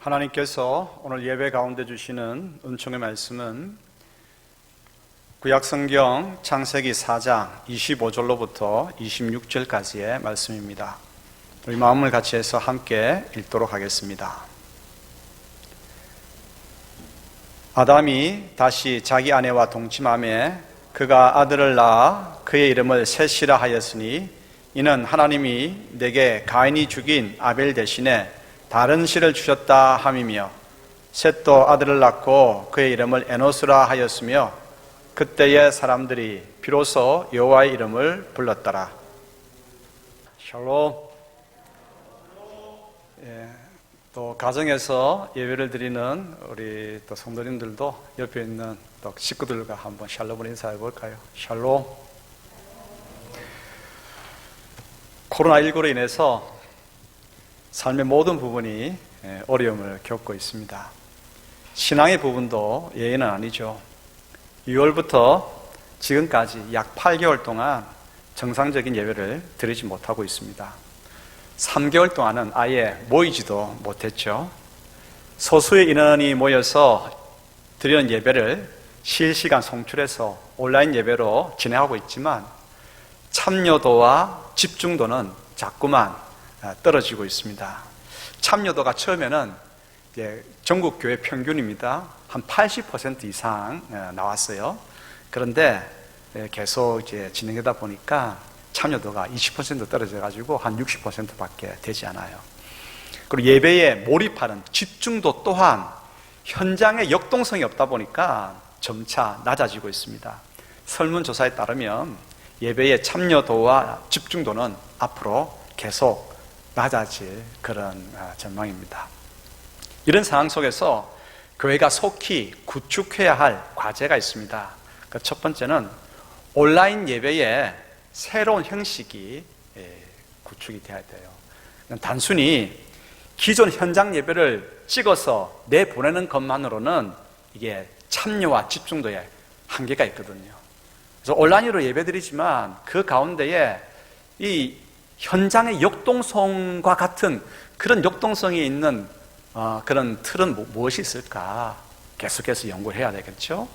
하나님께서 오늘 예배 가운데 주시는 은총의 말씀은 구약성경 창세기 4장 25절로부터 26절까지의 말씀입니다. 우리 마음을 같이 해서 함께 읽도록 하겠습니다. 아담이 다시 자기 아내와 동침하매 그가 아들을 낳아 그의 이름을 셋이라 하였으니 이는 하나님이 내게 가인이 죽인 아벨 대신에 다른 씨를 주셨다 함이며 셋도 아들을 낳고 그의 이름을 에노스라 하였으며 그때의 사람들이 비로소 여호와의 이름을 불렀더라. 샬롬. 또 가정에서 예배를 드리는 우리 또 성도님들도 옆에 있는 또 식구들과 한번 샬롬을 인사해 볼까요? 샬롬. 코로나19로 인해서 삶의 모든 부분이 어려움을 겪고 있습니다. 신앙의 부분도 예외는 아니죠. 6월부터 지금까지 약 8개월 동안 정상적인 예배를 드리지 못하고 있습니다. 3개월 동안은 아예 모이지도 못했죠. 소수의 인원이 모여서 드리는 예배를 실시간 송출해서 온라인 예배로 진행하고 있지만 참여도와 집중도는 자꾸만 떨어지고 있습니다. 참여도가 처음에는 전국 교회 평균입니다. 한 80% 이상 나왔어요. 그런데 계속 진행하다 보니까 참여도가 20% 떨어져가지고 한 60%밖에 되지 않아요. 그리고 예배에 몰입하는 집중도 또한 현장에 역동성이 없다 보니까 점차 낮아지고 있습니다. 설문조사에 따르면 예배의 참여도와 집중도는 앞으로 계속 낮아질 그런 전망입니다. 이런 상황 속에서 교회가 속히 구축해야 할 과제가 있습니다. 그 첫 번째는 온라인 예배의 새로운 형식이 구축이 돼야 돼요. 단순히 기존 현장 예배를 찍어서 내보내는 것만으로는 이게 참여와 집중도에 한계가 있거든요. 그래서 온라인으로 예배드리지만 그 가운데에 이 현장의 역동성과 같은 그런 역동성이 있는 그런 틀은 무엇이 있을까? 계속해서 연구를 해야 되겠죠.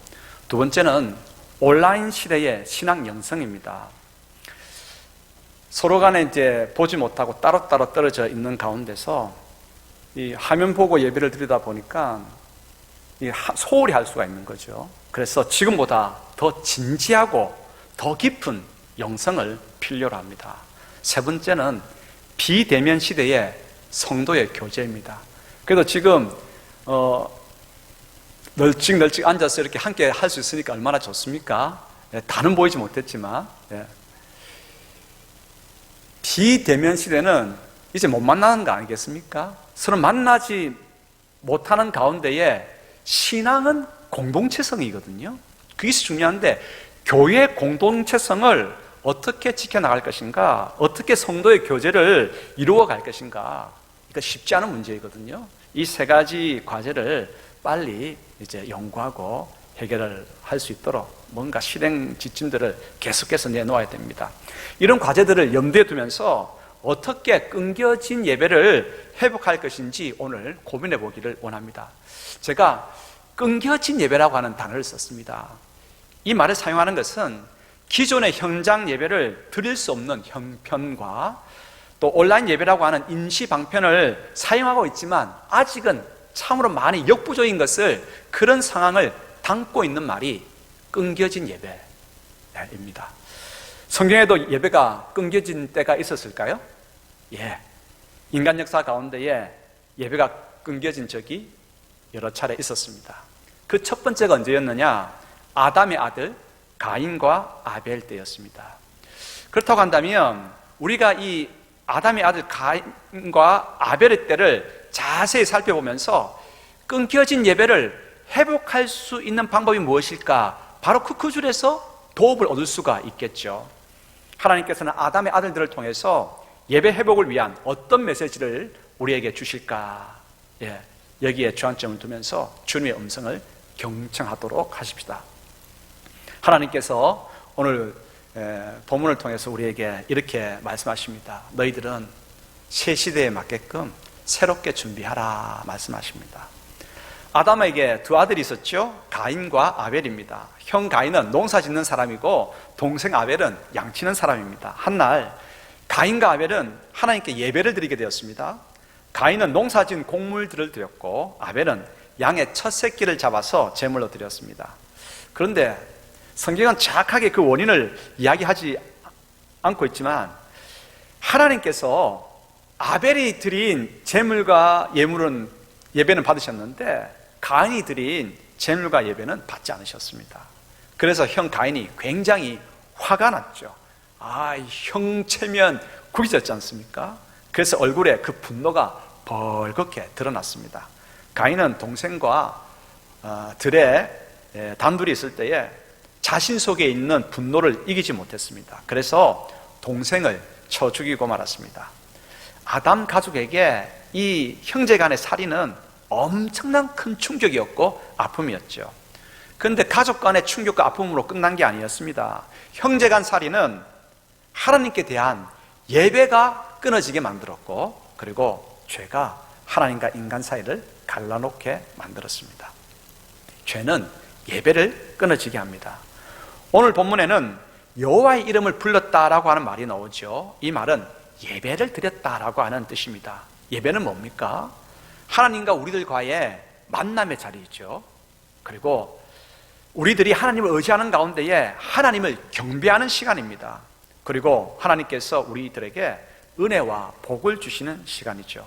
두 번째는 온라인 시대의 신앙 영성입니다. 서로 간에 보지 못하고 따로따로 떨어져 있는 가운데서 이 화면 보고 예배를 드리다 보니까 소홀히 할 수가 있는 거죠. 그래서 지금보다 더 진지하고 더 깊은 영성을 필요로 합니다. 세 번째는 비대면 시대의 성도의 교제입니다. 그래도 지금 널찍널찍 앉아서 이렇게 함께 할 수 있으니까 얼마나 좋습니까? 다는 보이지 못했지만 비대면 시대는 이제 못 만나는 거 아니겠습니까? 서로 만나지 못하는 가운데에 신앙은 공동체성이거든요. 그게 중요한데 교회 공동체성을 어떻게 지켜나갈 것인가, 어떻게 성도의 교제를 이루어갈 것인가, 그러니까 쉽지 않은 문제이거든요. 이 세 가지 과제를 빨리 연구하고 해결을 할 수 있도록 뭔가 실행 지침들을 계속해서 내놓아야 됩니다. 이런 과제들을 염두에 두면서 어떻게 끊겨진 예배를 회복할 것인지 오늘 고민해 보기를 원합니다. 제가 끊겨진 예배라고 하는 단어를 썼습니다. 이 말을 사용하는 것은 기존의 현장 예배를 드릴 수 없는 형편과 또 온라인 예배라고 하는 임시 방편을 사용하고 있지만 아직은 참으로 많이 역부족인 것을, 그런 상황을 담고 있는 말이 끊겨진 예배입니다. 성경에도 예배가 끊겨진 때가 있었을까요? 인간 역사 가운데에 예배가 끊겨진 적이 여러 차례 있었습니다. 그 첫 번째가 언제였느냐? 아담의 아들 가인과 아벨 때였습니다. 그렇다고 한다면 우리가 이 아담의 아들 가인과 아벨의 때를 자세히 살펴보면서 끊겨진 예배를 회복할 수 있는 방법이 무엇일까? 바로 그 줄에서 도움을 얻을 수가 있겠죠. 하나님께서는 아담의 아들들을 통해서 예배 회복을 위한 어떤 메시지를 우리에게 주실까? 여기에 주안점을 두면서 주님의 음성을 경청하도록 하십시다. 하나님께서 오늘 본문을 통해서 우리에게 이렇게 말씀하십니다. 너희들은 새 시대에 맞게끔 새롭게 준비하라 말씀하십니다. 아담에게 두 아들이 있었죠. 가인과 아벨입니다. 형 가인은 농사 짓는 사람이고 동생 아벨은 양치는 사람입니다. 한날 가인과 아벨은 하나님께 예배를 드리게 되었습니다. 가인은 농사 지은 곡물들을 드렸고 아벨은 양의 첫 새끼를 잡아서 제물로 드렸습니다. 그런데 성경은 정확하게 그 원인을 이야기하지 않고 있지만 하나님께서 아벨이 드린 제물과 예배는 받으셨는데 가인이 드린 제물과 예배는 받지 않으셨습니다. 그래서 형 가인이 굉장히 화가 났죠. 형체면 구기졌지 않습니까? 그래서 얼굴에 그 분노가 벌겋게 드러났습니다. 가인은 동생과 들에 단둘이 있을 때에 자신 속에 있는 분노를 이기지 못했습니다. 그래서 동생을 쳐 죽이고 말았습니다. 아담 가족에게 이 형제 간의 살인은 엄청난 큰 충격이었고 아픔이었죠. 그런데 가족 간의 충격과 아픔으로 끝난 게 아니었습니다. 형제 간 살인은 하나님께 대한 예배가 끊어지게 만들었고, 그리고 죄가 하나님과 인간 사이를 갈라놓게 만들었습니다. 죄는 예배를 끊어지게 합니다. 오늘 본문에는 여호와의 이름을 불렀다라고 하는 말이 나오죠. 이 말은 예배를 드렸다라고 하는 뜻입니다. 예배는 뭡니까? 하나님과 우리들과의 만남의 자리이죠. 그리고 우리들이 하나님을 의지하는 가운데에 하나님을 경배하는 시간입니다. 그리고 하나님께서 우리들에게 은혜와 복을 주시는 시간이죠.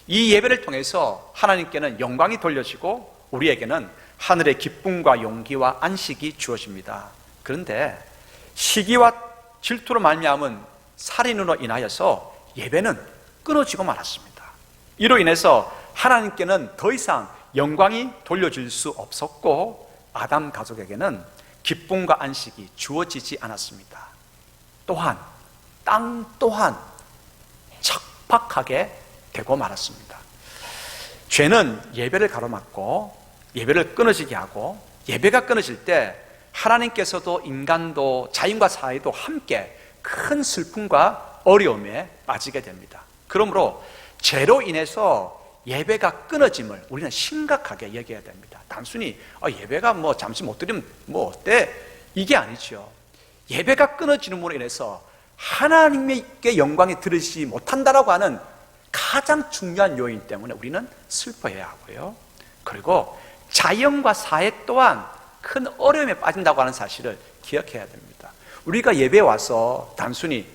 이 예배를 통해서 하나님께는 영광이 돌려지고 우리에게는 하늘의 기쁨과 용기와 안식이 주어집니다. 그런데 시기와 질투로 말미암은 살인으로 인하여서 예배는 끊어지고 말았습니다. 이로 인해서 하나님께는 더 이상 영광이 돌려질 수 없었고 아담 가족에게는 기쁨과 안식이 주어지지 않았습니다. 또한 땅 또한 척박하게 되고 말았습니다. 죄는 예배를 가로막고 예배를 끊어지게 하고, 예배가 끊어질 때 하나님께서도 인간도 자연과 사회도 함께 큰 슬픔과 어려움에 빠지게 됩니다. 그러므로 죄로 인해서 예배가 끊어짐을 우리는 심각하게 여겨야 됩니다. 단순히 예배가 잠시 못 드리면 어때? 이게 아니죠. 예배가 끊어지는으로 인해서 하나님께 영광이 들으시지 못한다라고 하는 가장 중요한 요인 때문에 우리는 슬퍼해야 하고요. 그리고 자연과 사회 또한 큰 어려움에 빠진다고 하는 사실을 기억해야 됩니다. 우리가 예배에 와서 단순히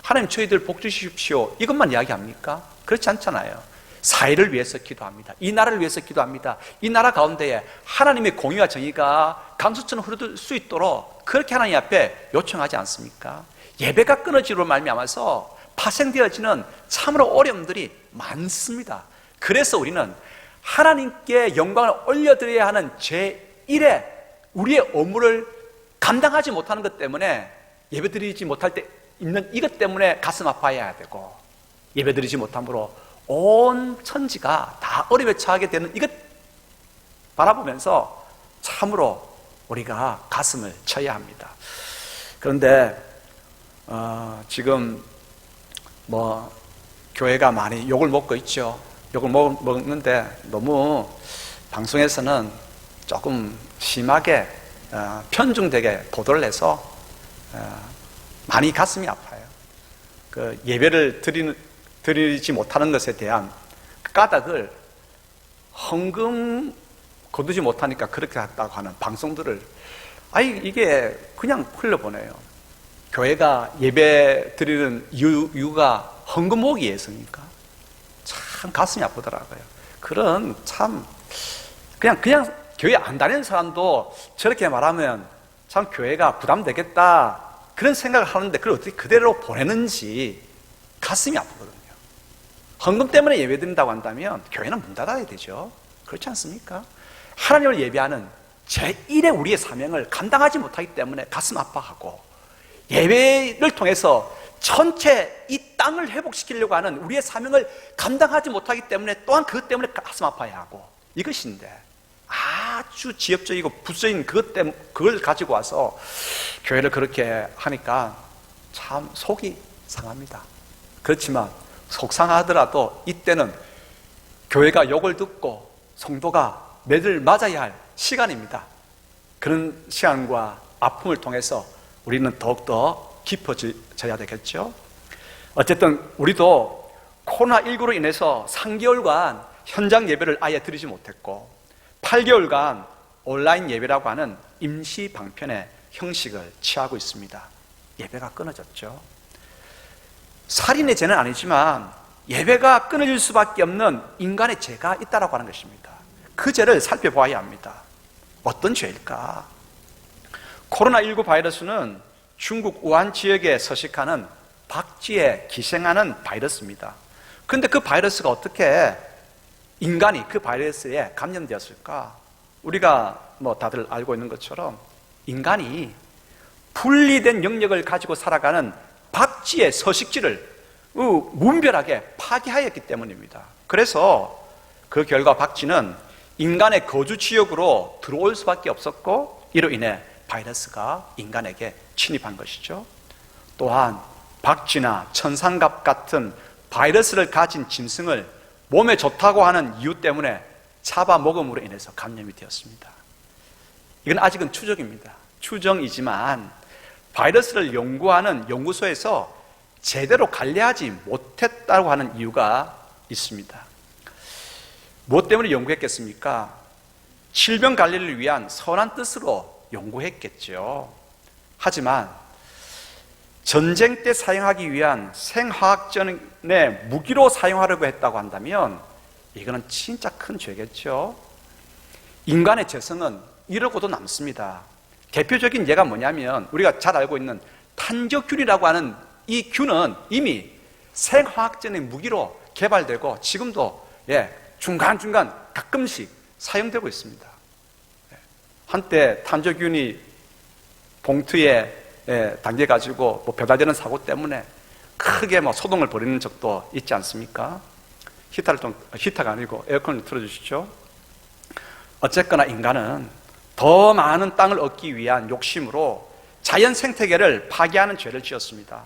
하나님 저희들 복 주십시오 이것만 이야기합니까? 그렇지 않잖아요. 사회를 위해서 기도합니다. 이 나라를 위해서 기도합니다. 이 나라 가운데에 하나님의 공의와 정의가 강수처럼 흐를 수 있도록 그렇게 하나님 앞에 요청하지 않습니까? 예배가 끊어지로 말미암아서 파생되어지는 참으로 어려움들이 많습니다. 그래서 우리는 하나님께 영광을 올려드려야 하는 제1의 우리의 업무를 감당하지 못하는 것 때문에 예배드리지 못할 때 있는 이것 때문에 가슴 아파해야 되고, 예배드리지 못함으로 온 천지가 다 어려움에 처하게 되는 이것 바라보면서 참으로 우리가 가슴을 쳐야 합니다. 그런데 지금 교회가 많이 욕을 먹고 있죠. 욕을 먹는데 너무 방송에서는 조금 심하게 편중되게 보도를 해서 많이 가슴이 아파요. 그 예배를 드리지 못하는 것에 대한 까닭을 헌금 거두지 못하니까 그렇게 했다고 하는 방송들을 이게 그냥 흘려보내요. 교회가 예배 드리는 이유가 헌금 모으기 위해서니까. 참 가슴이 아프더라고요. 그런 그냥 교회 안 다니는 사람도 저렇게 말하면 참 교회가 부담되겠다 그런 생각을 하는데 그걸 어떻게 그대로 보내는지 가슴이 아프거든요. 헌금 때문에 예배 드린다고 한다면 교회는 문 닫아야 되죠. 그렇지 않습니까? 하나님을 예배하는 제1의 우리의 사명을 감당하지 못하기 때문에 가슴 아파하고, 예배를 통해서 전체 이 땅을 회복시키려고 하는 우리의 사명을 감당하지 못하기 때문에 또한 그것 때문에 가슴 아파야 하고, 이것인데 아주 지엽적이고 부수적인 그걸 가지고 와서 교회를 그렇게 하니까 참 속이 상합니다. 그렇지만 속상하더라도 이때는 교회가 욕을 듣고 성도가 매를 맞아야 할 시간입니다. 그런 시간과 아픔을 통해서 우리는 더욱더 깊어져야 되겠죠. 어쨌든 우리도 코로나19로 인해서 3개월간 현장 예배를 아예 드리지 못했고 8개월간 온라인 예배라고 하는 임시 방편의 형식을 취하고 있습니다. 예배가 끊어졌죠. 살인의 죄는 아니지만 예배가 끊어질 수밖에 없는 인간의 죄가 있다고 하는 것입니다. 그 죄를 살펴보아야 합니다. 어떤 죄일까? 코로나19 바이러스는 중국 우한 지역에 서식하는 박쥐에 기생하는 바이러스입니다. 그런데 그 바이러스가 어떻게 인간이 그 바이러스에 감염되었을까? 우리가 다들 알고 있는 것처럼 인간이 분리된 영역을 가지고 살아가는 박쥐의 서식지를 무분별하게 파괴하였기 때문입니다. 그래서 그 결과 박쥐는 인간의 거주 지역으로 들어올 수밖에 없었고 이로 인해 바이러스가 인간에게 침입한 것이죠. 또한 박쥐나 천상갑 같은 바이러스를 가진 짐승을 몸에 좋다고 하는 이유 때문에 잡아먹음으로 인해서 감염이 되었습니다. 이건 아직은 추정입니다. 추정이지만 바이러스를 연구하는 연구소에서 제대로 관리하지 못했다고 하는 이유가 있습니다. 무엇 때문에 연구했겠습니까? 질병 관리를 위한 선한 뜻으로 연구했겠죠. 하지만 전쟁 때 사용하기 위한 생화학전의 무기로 사용하려고 했다고 한다면 이거는 진짜 큰 죄겠죠. 인간의 죄성은 이러고도 남습니다. 대표적인 예가 뭐냐면 우리가 잘 알고 있는 탄저균이라고 하는 이 균은 이미 생화학전의 무기로 개발되고 지금도 중간중간 가끔씩 사용되고 있습니다. 한때 탄저균이 봉투에 담겨가지고 배달되는 사고 때문에 크게 소동을 벌이는 적도 있지 않습니까? 히터가 아니고 에어컨을 틀어주시죠. 어쨌거나 인간은 더 많은 땅을 얻기 위한 욕심으로 자연 생태계를 파괴하는 죄를 지었습니다.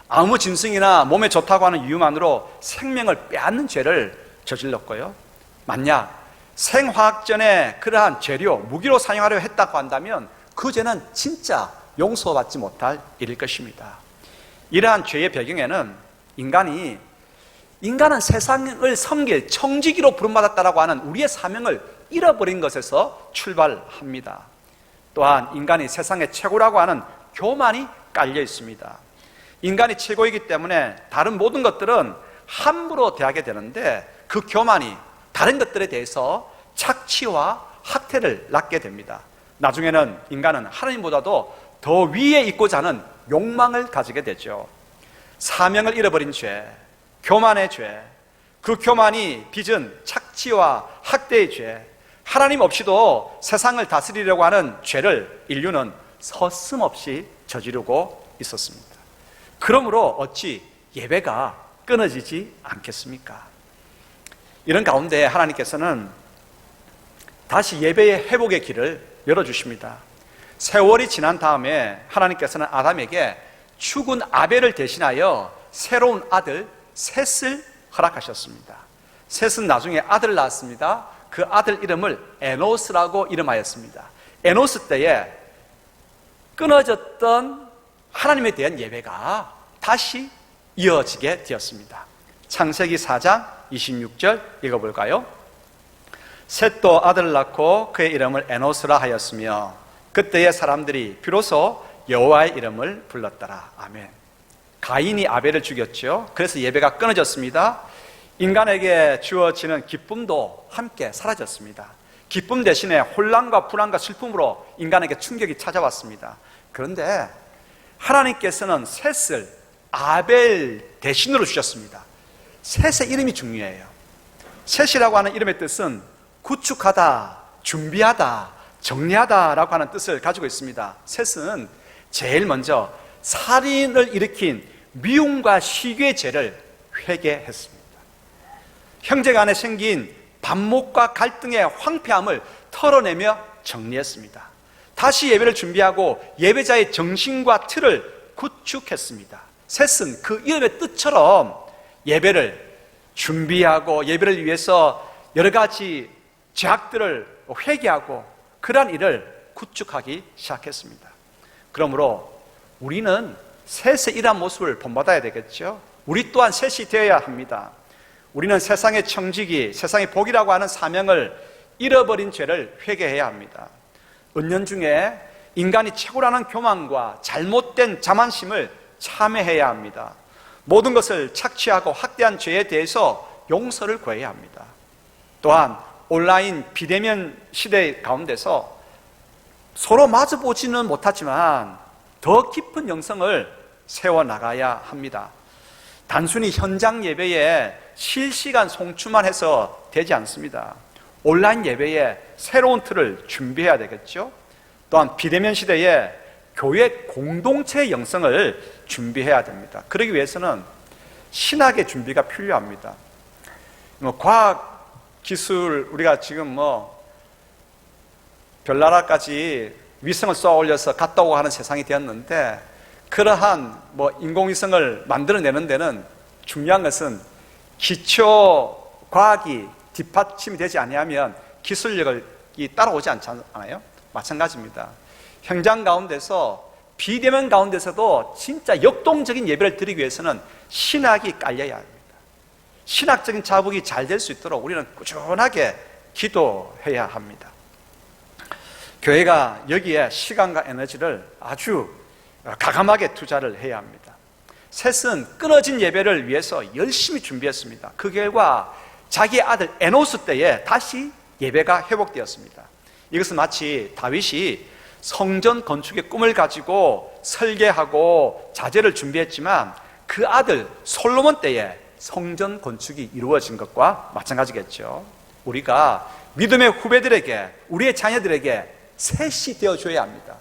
아무 짐승이나 몸에 좋다고 하는 이유만으로 생명을 빼앗는 죄를 저질렀고요. 만약 생화학전에 그러한 재료, 무기로 사용하려 했다고 한다면 그 죄는 진짜 용서받지 못할 일일 것입니다. 이러한 죄의 배경에는 인간은 세상을 섬길 청지기로 부름받았다고 하는 우리의 사명을 잃어버린 것에서 출발합니다. 또한 인간이 세상의 최고라고 하는 교만이 깔려 있습니다. 인간이 최고이기 때문에 다른 모든 것들은 함부로 대하게 되는데 그 교만이 다른 것들에 대해서 착취와 학대를 낳게 됩니다. 나중에는 인간은 하나님보다도 더 위에 있고자 하는 욕망을 가지게 되죠. 사명을 잃어버린 죄, 교만의 죄, 그 교만이 빚은 착취와 학대의 죄, 하나님 없이도 세상을 다스리려고 하는 죄를 인류는 서슴없이 저지르고 있었습니다. 그러므로 어찌 예배가 끊어지지 않겠습니까? 이런 가운데 하나님께서는 다시 예배의 회복의 길을 열어주십니다. 세월이 지난 다음에 하나님께서는 아담에게 죽은 아벨을 대신하여 새로운 아들 셋을 허락하셨습니다. 셋은 나중에 아들을 낳았습니다. 그 아들 이름을 에노스라고 이름하였습니다. 에노스 때에 끊어졌던 하나님에 대한 예배가 다시 이어지게 되었습니다. 창세기 4장 26절 읽어볼까요? 셋도 아들을 낳고 그의 이름을 에노스라 하였으며 그때의 사람들이 비로소 여호와의 이름을 불렀더라. 아멘. 가인이 아벨을 죽였죠. 그래서 예배가 끊어졌습니다. 인간에게 주어지는 기쁨도 함께 사라졌습니다. 기쁨 대신에 혼란과 불안과 슬픔으로 인간에게 충격이 찾아왔습니다. 그런데 하나님께서는 셋을 아벨 대신으로 주셨습니다. 셋의 이름이 중요해요. 셋이라고 하는 이름의 뜻은 구축하다, 준비하다, 정리하다라고 하는 뜻을 가지고 있습니다. 셋은 제일 먼저 살인을 일으킨 미움과 시기의 죄를 회개했습니다. 형제간에 생긴 반목과 갈등의 황폐함을 털어내며 정리했습니다. 다시 예배를 준비하고 예배자의 정신과 틀을 구축했습니다. 셋은 그 이름의 뜻처럼 예배를 준비하고 예배를 위해서 여러 가지 죄악들을 회개하고 그러한 일을 구축하기 시작했습니다. 그러므로 우리는 셋의 이러한 모습을 본받아야 되겠죠. 우리 또한 셋이 되어야 합니다. 우리는 세상의 청지기, 세상의 복이라고 하는 사명을 잃어버린 죄를 회개해야 합니다. 은연중에 인간이 최고라는 교만과 잘못된 자만심을 참회해야 합니다. 모든 것을 착취하고 학대한 죄에 대해서 용서를 구해야 합니다. 또한 온라인 비대면 시대 가운데서 서로 마주보지는 못하지만 더 깊은 영성을 세워나가야 합니다. 단순히 현장 예배에 실시간 송출만 해서 되지 않습니다. 온라인 예배에 새로운 틀을 준비해야 되겠죠. 또한 비대면 시대에 교회 공동체 영성을 준비해야 됩니다. 그러기 위해서는 신학의 준비가 필요합니다. 과학 기술, 우리가 지금 별나라까지 위성을 쏘아 올려서 갔다 오고 하는 세상이 되었는데, 그러한 인공위성을 만들어내는 데는 중요한 것은 기초 과학이 뒷받침이 되지 아니하면 기술력이 따라오지 않아요? 마찬가지입니다. 현장 가운데서 비대면 가운데서도 진짜 역동적인 예배를 드리기 위해서는 신학이 깔려야 합니다. 신학적인 자복이 잘 될 수 있도록 우리는 꾸준하게 기도해야 합니다. 교회가 여기에 시간과 에너지를 아주 가감하게 투자를 해야 합니다. 셋은 끊어진 예배를 위해서 열심히 준비했습니다. 그 결과 자기 아들 에노스 때에 다시 예배가 회복되었습니다. 이것은 마치 다윗이 성전 건축의 꿈을 가지고 설계하고 자재를 준비했지만 그 아들 솔로몬 때에 성전 건축이 이루어진 것과 마찬가지겠죠. 우리가 믿음의 후배들에게, 우리의 자녀들에게 셋이 되어줘야 합니다.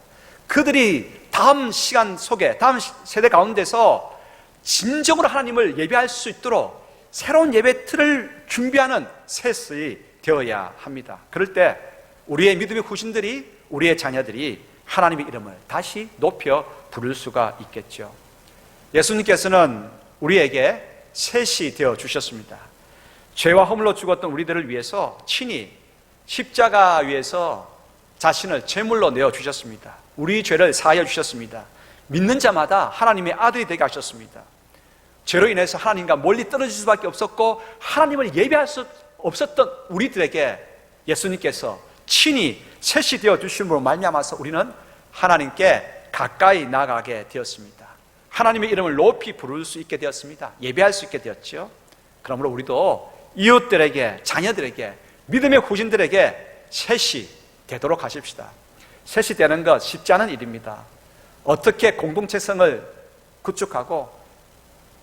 그들이 다음 시간 속에, 다음 세대 가운데서 진정으로 하나님을 예배할 수 있도록 새로운 예배 틀을 준비하는 셋이 되어야 합니다. 그럴 때 우리의 믿음의 후신들이, 우리의 자녀들이 하나님의 이름을 다시 높여 부를 수가 있겠죠. 예수님께서는 우리에게 셋이 되어 주셨습니다. 죄와 허물로 죽었던 우리들을 위해서 친히 십자가 위에서 자신을 제물로 내어 주셨습니다. 우리 죄를 사하여 주셨습니다. 믿는 자마다 하나님의 아들이 되게 하셨습니다. 죄로 인해서 하나님과 멀리 떨어질 수밖에 없었고 하나님을 예배할 수 없었던 우리들에게 예수님께서 친히 셋이 되어 주심으로 말미암아서 우리는 하나님께 가까이 나가게 되었습니다. 하나님의 이름을 높이 부를 수 있게 되었습니다. 예배할 수 있게 되었죠. 그러므로 우리도 이웃들에게, 자녀들에게, 믿음의 후진들에게 셋이 되도록 하십시다. 셋이 되는 것 쉽지 않은 일입니다. 어떻게 공동체성을 구축하고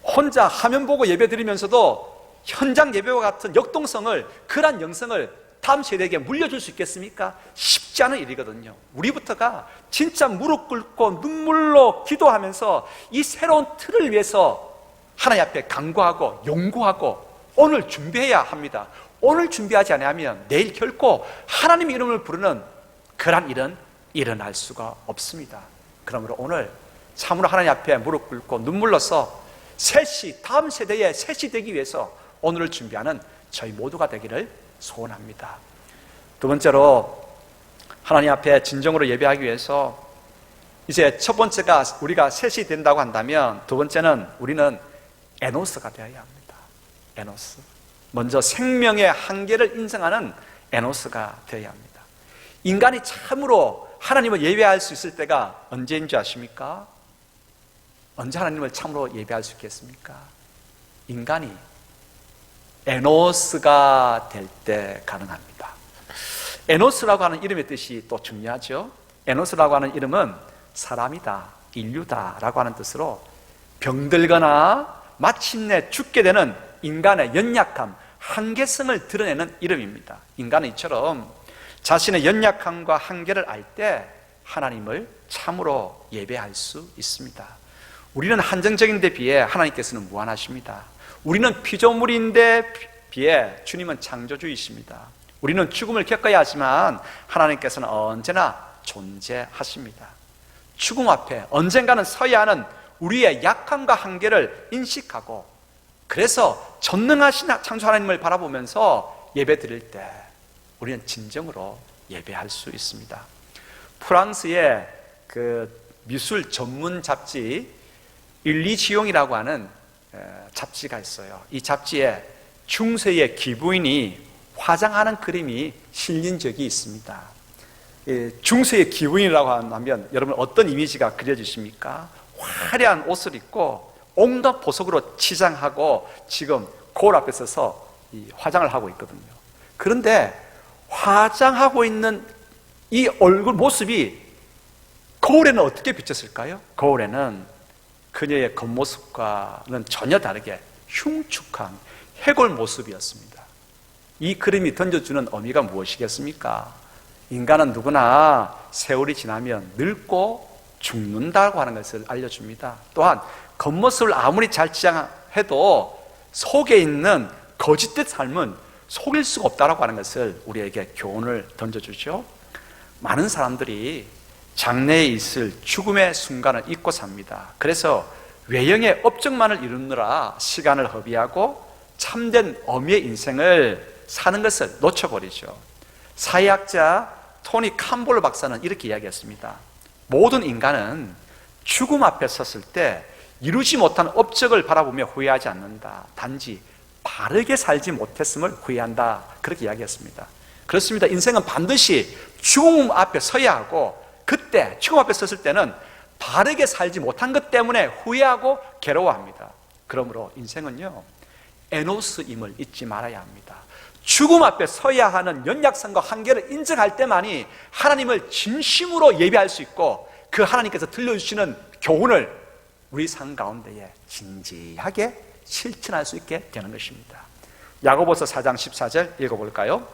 혼자 화면 보고 예배 드리면서도 현장 예배와 같은 역동성을, 그러한 영성을 다음 세대에게 물려줄 수 있겠습니까? 쉽지 않은 일이거든요. 우리부터가 진짜 무릎 꿇고 눈물로 기도하면서 이 새로운 틀을 위해서 하나님 앞에 간구하고 연구하고 오늘 준비해야 합니다. 오늘 준비하지 않으면 내일 결코 하나님의 이름을 부르는 그런 일은 일어날 수가 없습니다. 그러므로 오늘 참으로 하나님 앞에 무릎 꿇고 눈물로서 셋이, 다음 세대의 셋이 되기 위해서 오늘을 준비하는 저희 모두가 되기를 소원합니다. 두 번째로 하나님 앞에 진정으로 예배하기 위해서 이제 첫 번째가 우리가 셋이 된다고 한다면 두 번째는 우리는 에노스가 되어야 합니다. 에노스. 먼저 생명의 한계를 인정하는 에노스가 되어야 합니다. 인간이 참으로 하나님을 예배할 수 있을 때가 언제인 줄 아십니까? 언제 하나님을 참으로 예배할 수 있겠습니까? 인간이 에노스가 될 때 가능합니다. 에노스라고 하는 이름의 뜻이 또 중요하죠. 에노스라고 하는 이름은 사람이다, 인류다 라고 하는 뜻으로 병들거나 마침내 죽게 되는 인간의 연약함, 한계성을 드러내는 이름입니다. 인간은 이처럼 자신의 연약함과 한계를 알 때 하나님을 참으로 예배할 수 있습니다. 우리는 한정적인 데 비해 하나님께서는 무한하십니다. 우리는 피조물인데 비해 주님은 창조주이십니다. 우리는 죽음을 겪어야 하지만 하나님께서는 언제나 존재하십니다. 죽음 앞에 언젠가는 서야 하는 우리의 약함과 한계를 인식하고 그래서 전능하신 창조 하나님을 바라보면서 예배 드릴 때 우리는 진정으로 예배할 수 있습니다. 프랑스의 그 미술 전문 잡지 일리지용이라고 하는 잡지가 있어요. 이 잡지에 중세의 기부인이 화장하는 그림이 실린 적이 있습니다. 중세의 기부인이라고 하면 여러분 어떤 이미지가 그려지십니까? 화려한 옷을 입고 온갖 보석으로 치장하고 지금 거울 앞에 서서 화장을 하고 있거든요. 그런데 화장하고 있는 이 얼굴 모습이 거울에는 어떻게 비쳤을까요? 거울에는 그녀의 겉모습과는 전혀 다르게 흉측한 해골 모습이었습니다. 이 그림이 던져주는 의미가 무엇이겠습니까? 인간은 누구나 세월이 지나면 늙고 죽는다고 하는 것을 알려줍니다. 또한 겉모습을 아무리 잘 치장해도 속에 있는 거짓된 삶은 속일 수가 없다고 하는 것을 우리에게 교훈을 던져주죠. 많은 사람들이 장래에 있을 죽음의 순간을 잊고 삽니다. 그래서 외형의 업적만을 이루느라 시간을 허비하고 참된 의미의 인생을 사는 것을 놓쳐버리죠. 사회학자 토니 캄볼 박사는 이렇게 이야기했습니다. 모든 인간은 죽음 앞에 섰을 때 이루지 못한 업적을 바라보며 후회하지 않는다. 단지 바르게 살지 못했음을 후회한다. 그렇게 이야기했습니다. 그렇습니다. 인생은 반드시 죽음 앞에 서야 하고, 그때 죽음 앞에 섰을 때는 바르게 살지 못한 것 때문에 후회하고 괴로워합니다. 그러므로 인생은요, 에노스임을 잊지 말아야 합니다. 죽음 앞에 서야 하는 연약성과 한계를 인정할 때만이 하나님을 진심으로 예배할 수 있고, 그 하나님께서 들려주시는 교훈을 우리 삶 가운데에 진지하게 실천할 수 있게 되는 것입니다. 야고보서 4장 14절 읽어볼까요?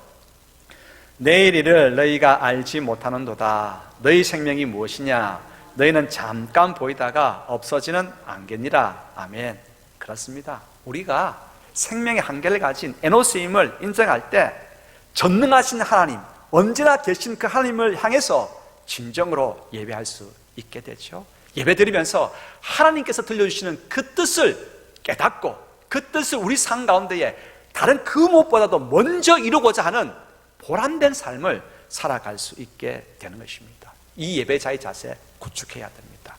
내일 일을 너희가 알지 못하는도다. 너희 생명이 무엇이냐? 너희는 잠깐 보이다가 없어지는 안개니라. 아멘. 그렇습니다. 우리가 생명의 한계를 가진 에노스임을 인정할 때 전능하신 하나님, 언제나 계신 그 하나님을 향해서 진정으로 예배할 수 있게 되죠. 예배드리면서 하나님께서 들려주시는 그 뜻을 깨닫고 그 뜻을 우리 삶 가운데에 다른 그 무엇보다도 먼저 이루고자 하는 보람된 삶을 살아갈 수 있게 되는 것입니다. 이 예배자의 자세 구축해야 됩니다.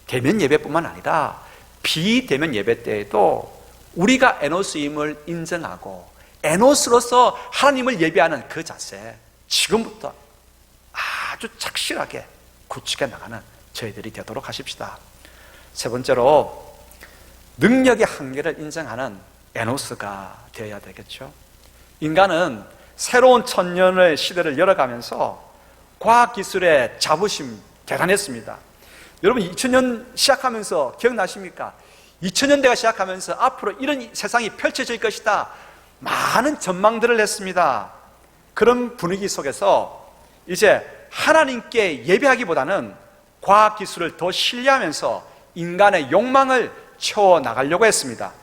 대면 예배뿐만 아니라 비대면 예배 때에도 우리가 에노스임을 인정하고 에노스로서 하나님을 예배하는 그 자세, 지금부터 아주 착실하게 구축해 나가는 저희들이 되도록 하십시다. 세 번째로, 능력의 한계를 인정하는 에노스가 되어야 되겠죠. 인간은 새로운 천년의 시대를 열어가면서 과학기술의 자부심 대단했습니다. 여러분 2000년 시작하면서 기억나십니까? 2000년대가 시작하면서 앞으로 이런 세상이 펼쳐질 것이다, 많은 전망들을 했습니다. 그런 분위기 속에서 이제 하나님께 예배하기보다는 과학기술을 더 신뢰하면서 인간의 욕망을 채워나가려고 했습니다.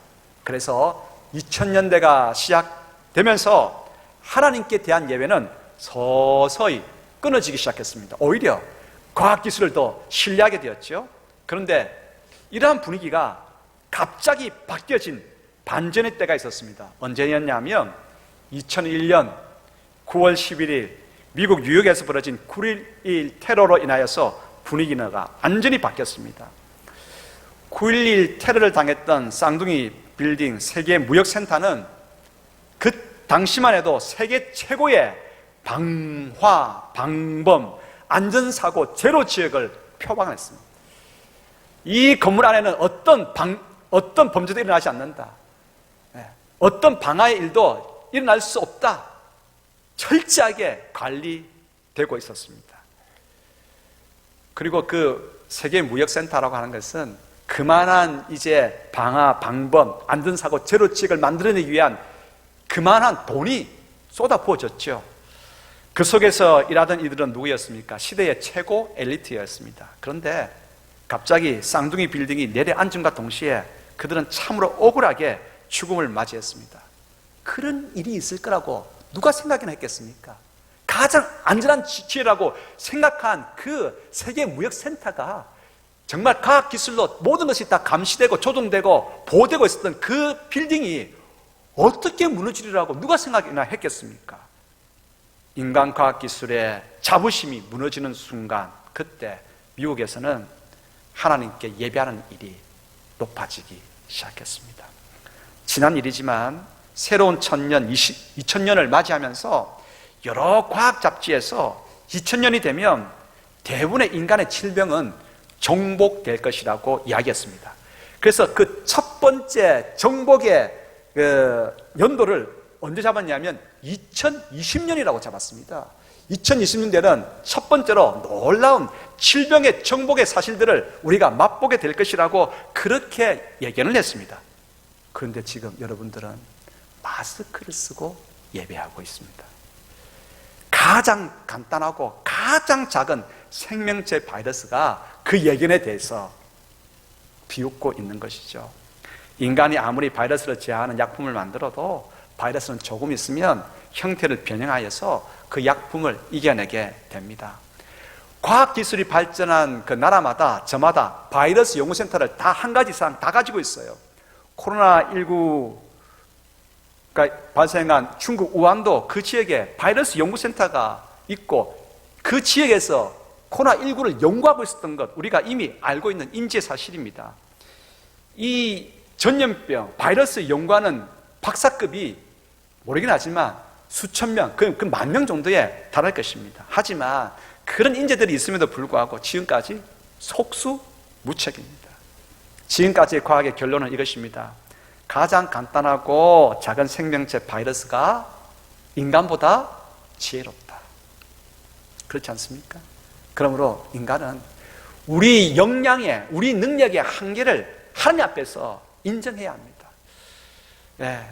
그래서 2000년대가 시작되면서 하나님께 대한 예배는 서서히 끊어지기 시작했습니다. 오히려 과학기술을 더 신뢰하게 되었죠. 그런데 이러한 분위기가 갑자기 바뀌어진 반전의 때가 있었습니다. 언제였냐면 2001년 9월 11일 미국 뉴욕에서 벌어진 9.11 테러로 인하여서 분위기가 완전히 바뀌었습니다. 9.11 테러를 당했던 쌍둥이 빌딩 세계 무역센터는 그 당시만 해도 세계 최고의 방화, 방범, 안전사고 제로 지역을 표방했습니다. 이 건물 안에는 어떤 범죄도 일어나지 않는다, 어떤 방화의 일도 일어날 수 없다, 철저하게 관리되고 있었습니다. 그리고 그 세계 무역센터라고 하는 것은 그만한 이제 방화, 방범, 안전사고 제로 지역을 만들어내기 위한 그만한 돈이 쏟아부어졌죠. 그 속에서 일하던 이들은 누구였습니까? 시대의 최고 엘리트였습니다. 그런데 갑자기 쌍둥이 빌딩이 내려앉음과 동시에 그들은 참으로 억울하게 죽음을 맞이했습니다. 그런 일이 있을 거라고 누가 생각이나 했겠습니까? 가장 안전한 지혜라고 생각한 그 세계 무역센터가 정말 과학기술로 모든 것이 다 감시되고 조종되고 보호되고 있었던 그 빌딩이 어떻게 무너지리라고 누가 생각이나 했겠습니까? 인간 과학기술의 자부심이 무너지는 순간, 그때 미국에서는 하나님께 예배하는 일이 높아지기 시작했습니다. 지난 일이지만 새로운 2000년을 맞이하면서 여러 과학 잡지에서 2000년이 되면 대부분의 인간의 질병은 정복될 것이라고 이야기했습니다. 그래서 그 첫 번째 정복의 연도를 언제 잡았냐면 2020년이라고 잡았습니다. 2020년대는 첫 번째로 놀라운 질병의 정복의 사실들을 우리가 맛보게 될 것이라고 그렇게 예견을 했습니다. 그런데 지금 여러분들은 마스크를 쓰고 예배하고 있습니다. 가장 간단하고 가장 작은 생명체 바이러스가 그 예견에 대해서 비웃고 있는 것이죠. 인간이 아무리 바이러스를 제어하는 약품을 만들어도 바이러스는 조금 있으면 형태를 변형하여서 그 약품을 이겨내게 됩니다. 과학기술이 발전한 그 나라마다 저마다 바이러스 연구센터를 다 한 가지 이상 다 가지고 있어요. 코로나19가 발생한 중국 우한도 그 지역에 바이러스 연구센터가 있고 그 지역에서 코로나19를 연구하고 있었던 것 우리가 이미 알고 있는 인지 사실입니다. 이 전염병, 바이러스 연구하는 박사급이 모르긴 하지만 수천 명, 그 10,000명 정도에 달할 것입니다. 하지만 그런 인재들이 있음에도 불구하고 지금까지 속수무책입니다. 지금까지의 과학의 결론은 이것입니다. 가장 간단하고 작은 생명체 바이러스가 인간보다 지혜롭다. 그렇지 않습니까? 그러므로 인간은 우리 역량의, 우리 능력의 한계를 하나님 앞에서 인정해야 합니다. 네.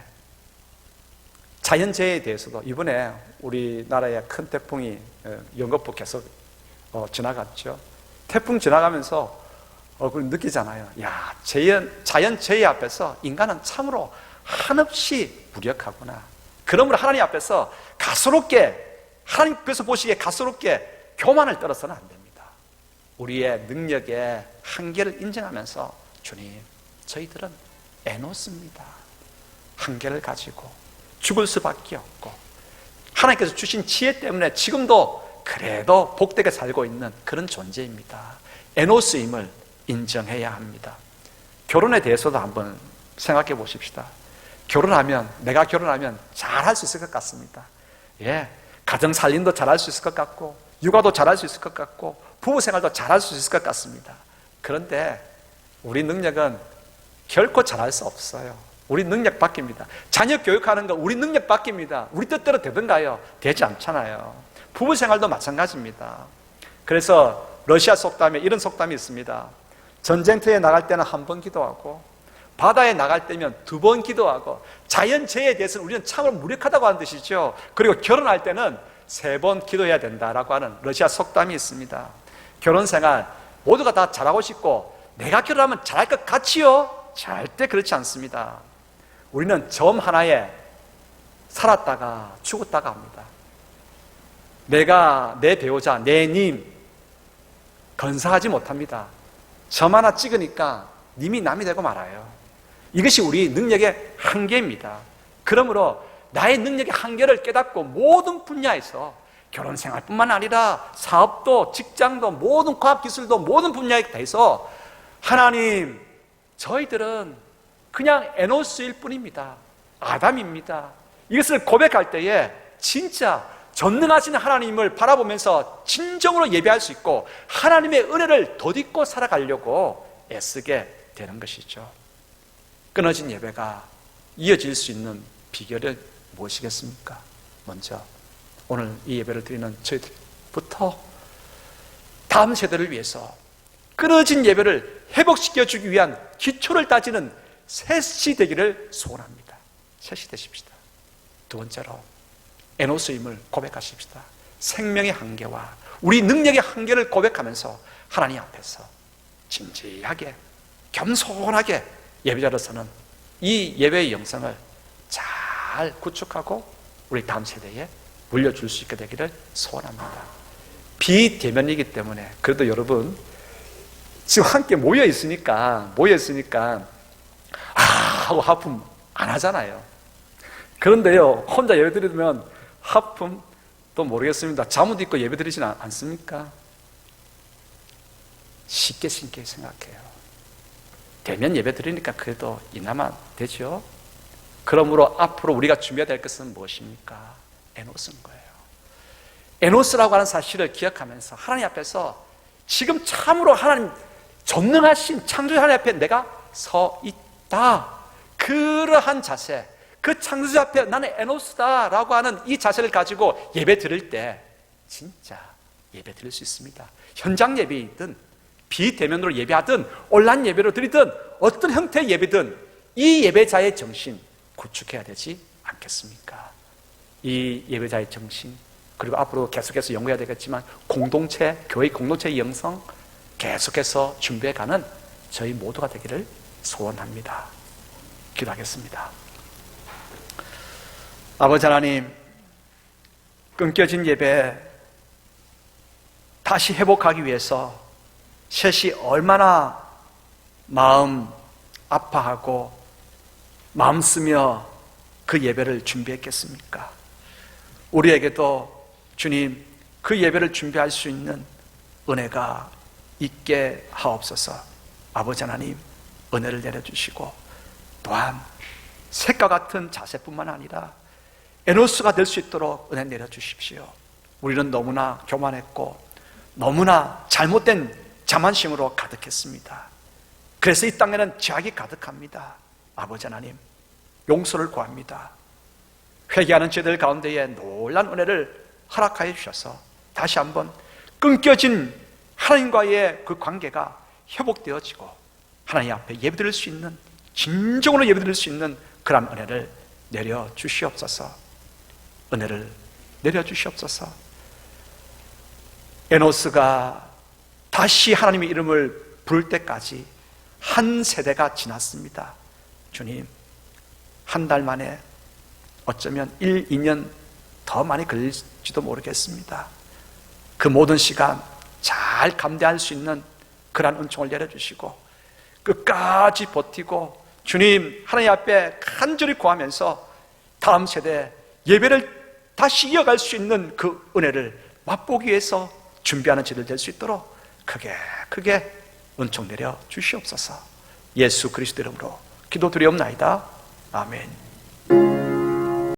자연재해에 대해서도 이번에 우리나라에 큰 태풍이 영거포 계속 지나갔죠. 태풍 지나가면서 느끼잖아요. 야, 자연재해 앞에서 인간은 참으로 한없이 무력하구나. 그러므로 하나님 앞에서 가소롭게, 하나님께서 보시기에 가소롭게 교만을 떨어서는 안 됩니다. 우리의 능력의 한계를 인정하면서 주님, 저희들은 에노스입니다. 한계를 가지고 죽을 수밖에 없고 하나님께서 주신 지혜 때문에 지금도 그래도 복되게 살고 있는 그런 존재입니다. 에노스임을 인정해야 합니다. 결혼에 대해서도 한번 생각해 보십시다. 내가 결혼하면 잘할 수 있을 것 같습니다. 예, 가정 살림도 잘할 수 있을 것 같고 육아도 잘할 수 있을 것 같고 부부 생활도 잘할 수 있을 것 같습니다. 그런데 우리 능력은 결코 잘할 수 없어요. 우리 능력 바뀝니다. 자녀 교육하는 거 우리 능력 바뀝니다. 우리 뜻대로 되던가요? 되지 않잖아요. 부부 생활도 마찬가지입니다. 그래서 러시아 속담에 이런 속담이 있습니다. 전쟁터에 나갈 때는 한 번 기도하고 바다에 나갈 때면 2번 기도하고 자연재해에 대해서는 우리는 참으로 무력하다고 하는 뜻이죠. 그리고 결혼할 때는 3번 기도해야 된다라고 하는 러시아 속담이 있습니다. 결혼생활 모두가 다 잘하고 싶고 내가 결혼하면 잘할 것 같지요? 절대 그렇지 않습니다. 우리는 점 하나에 살았다가 죽었다가 합니다. 내가 내 배우자, 내 님 건사하지 못합니다. 점 하나 찍으니까 님이 남이 되고 말아요. 이것이 우리 능력의 한계입니다. 그러므로 나의 능력의 한계를 깨닫고 모든 분야에서 결혼생활뿐만 아니라 사업도 직장도 모든 과학기술도 모든 분야에 대해서 하나님, 저희들은 그냥 에노스일 뿐입니다. 아담입니다. 이것을 고백할 때에 진짜 전능하신 하나님을 바라보면서 진정으로 예배할 수 있고 하나님의 은혜를 덧입고 살아가려고 애쓰게 되는 것이죠. 끊어진 예배가 이어질 수 있는 비결은 무엇이겠습니까? 먼저 오늘 이 예배를 드리는 저희들부터 다음 세대를 위해서 끊어진 예배를 회복시켜주기 위한 기초를 따지는 셋이 되기를 소원합니다. 셋이 되십시다. 두 번째로 에노스임을 고백하십시다. 생명의 한계와 우리 능력의 한계를 고백하면서 하나님 앞에서 진지하게 겸손하게 예배자로서는 이 예배의 영성을 잘 구축하고 우리 다음 세대에 물려줄 수 있게 되기를 소원합니다. 비대면이기 때문에 그래도 여러분 지금 함께 모여 있으니까 하고 하품 안 하잖아요. 그런데요, 혼자 예배 드리면 하품 또 모르겠습니다. 잠옷 입고 예배 드리지는 않습니까? 쉽게 생각해요. 대면 예배 드리니까 그래도 이나마 되죠. 그러므로 앞으로 우리가 준비해야 될 것은 무엇입니까? 에노스인 거예요. 에노스라고 하는 사실을 기억하면서 하나님 앞에서 지금 참으로 하나님 전능하신 창조자 하나님 앞에 내가 서 있다, 그러한 자세, 그 창조자 앞에 나는 에노스다 라고 하는 이 자세를 가지고 예배 드릴 때 진짜 예배 드릴 수 있습니다. 현장 예배이든 비대면으로 예배하든 온라인 예배로 드리든 어떤 형태의 예배든 이 예배자의 정신 구축해야 되지 않겠습니까? 이 예배자의 정신, 그리고 앞으로 계속해서 연구해야 되겠지만 공동체, 교회 공동체의 영성 계속해서 준비해가는 저희 모두가 되기를 소원합니다. 기도하겠습니다. 아버지 하나님, 끊겨진 예배 다시 회복하기 위해서 셋이 얼마나 마음 아파하고 마음 쓰며 그 예배를 준비했겠습니까? 우리에게도 주님, 그 예배를 준비할 수 있는 은혜가 있게 하옵소서. 아버지 하나님, 은혜를 내려주시고 또한 색과 같은 자세뿐만 아니라 에노스가 될 수 있도록 은혜 내려주십시오. 우리는 너무나 교만했고 너무나 잘못된 자만심으로 가득했습니다. 그래서 이 땅에는 죄악이 가득합니다. 아버지 하나님, 용서를 구합니다. 회개하는 죄들 가운데에 놀란 은혜를 허락하여 주셔서 다시 한번 끊겨진 하나님과의 그 관계가 회복되어지고 하나님 앞에 예배드릴 수 있는, 진정으로 예배드릴 수 있는 그런 은혜를 내려주시옵소서. 은혜를 내려주시옵소서. 에노스가 다시 하나님의 이름을 부를 때까지 한 세대가 지났습니다. 주님, 한 달 만에 어쩌면 1, 2년 더 많이 걸릴지도 모르겠습니다. 그 모든 시간 잘 감당할 수 있는 그러한 은총을 내려주시고 끝까지 버티고 주님 하나님 앞에 간절히 구하면서 다음 세대 예배를 다시 이어갈 수 있는 그 은혜를 맛보기 위해서 준비하는 저희들 될 수 있도록 크게 은총 내려 주시옵소서. 예수 그리스도 이름으로 기도드리옵나이다. 아멘.